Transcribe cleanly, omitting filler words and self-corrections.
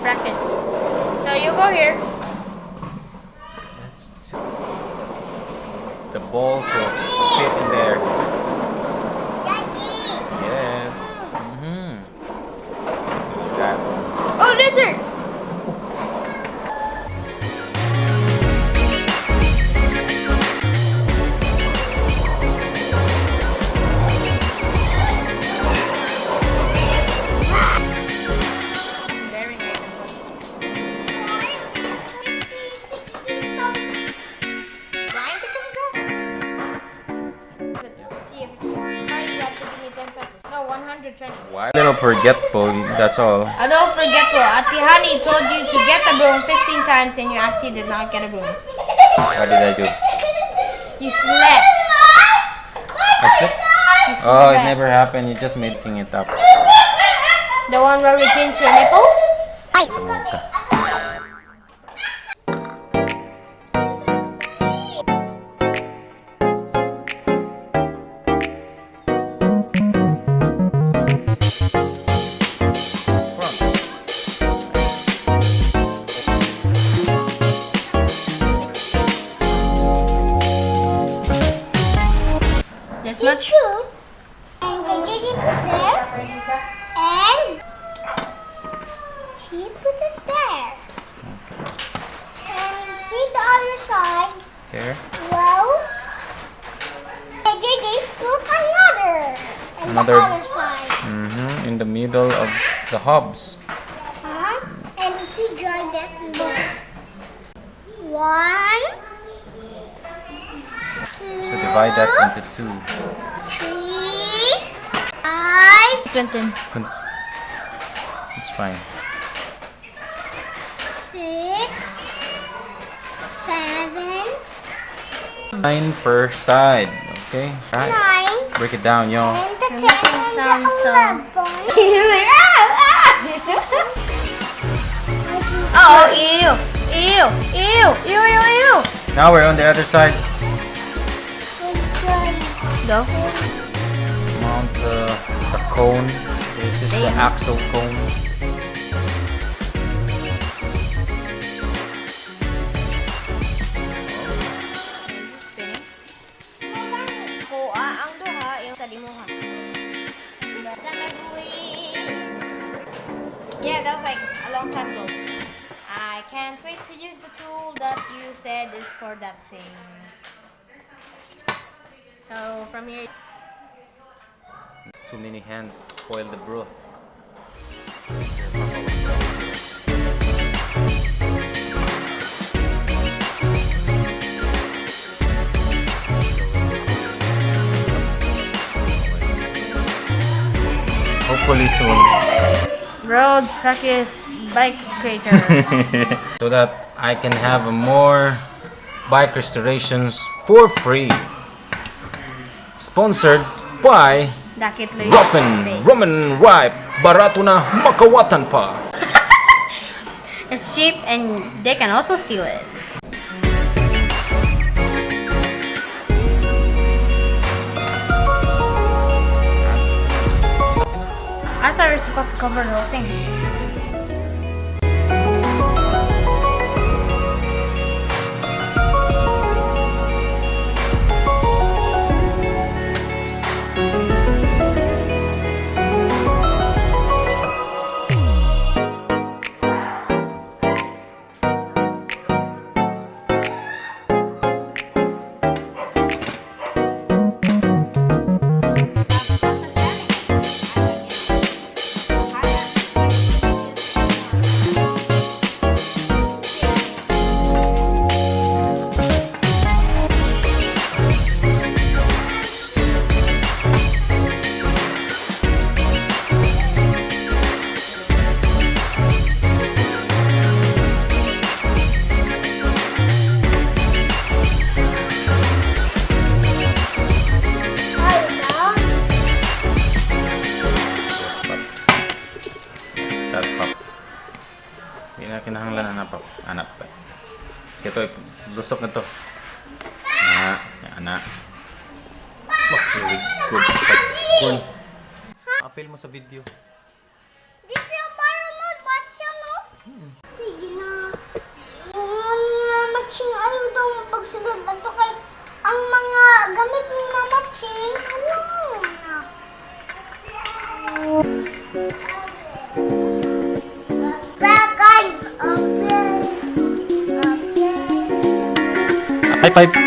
practice. So you go here. That's two. The balls will fit in there. Yes. That one. Oh, lizard! No, 120. Why? A little forgetful, that's all. A little forgetful. Ate Honey told you to get the broom 15 times and you actually did not get a broom. What did I do? You slept. I slept? You Oh, it slept. never happened. You're just making it up. The one where we pinch your nipples? This much? And the Gigi put there. And she put it there. And with the other side. There. Well, the Gigi put another. And Another. the other side. In the middle of the hubs. And we dry that low. 1, 2, So divide that into two. 3, 5, 20. It's fine. 6, 7, 9 per side. Okay. Right. 9, Break it down, yo. and the 10 making and the some- 11. Oh, ew. Ew. Ew. Ew, ew, ew. Now we're on the other side. Go. Mount the cone. This is the axle cone. Spinning. Kuha ang duha yung sa limuhan. Yeah, that was like a long time ago. I can't wait to use the tool that you said is for that thing. So from here. Too many hands spoil the broth. Hopefully soon. Road Sakis Bike Crater. So that I can have more bike restorations for free. Sponsored by Dakit Luis. Roman Ripe. Barato na makawatan pa. It's cheap and they can also steal it. I thought we were supposed to cover the whole thing. kinahanglan anak pa. Ito lusok na to. Ana. Oh, very good. Corn. Apil mo sa video. This your viral mode, what's your name? yun. Banto kay ang mga gamit ni Mama Ching. Ano? High five.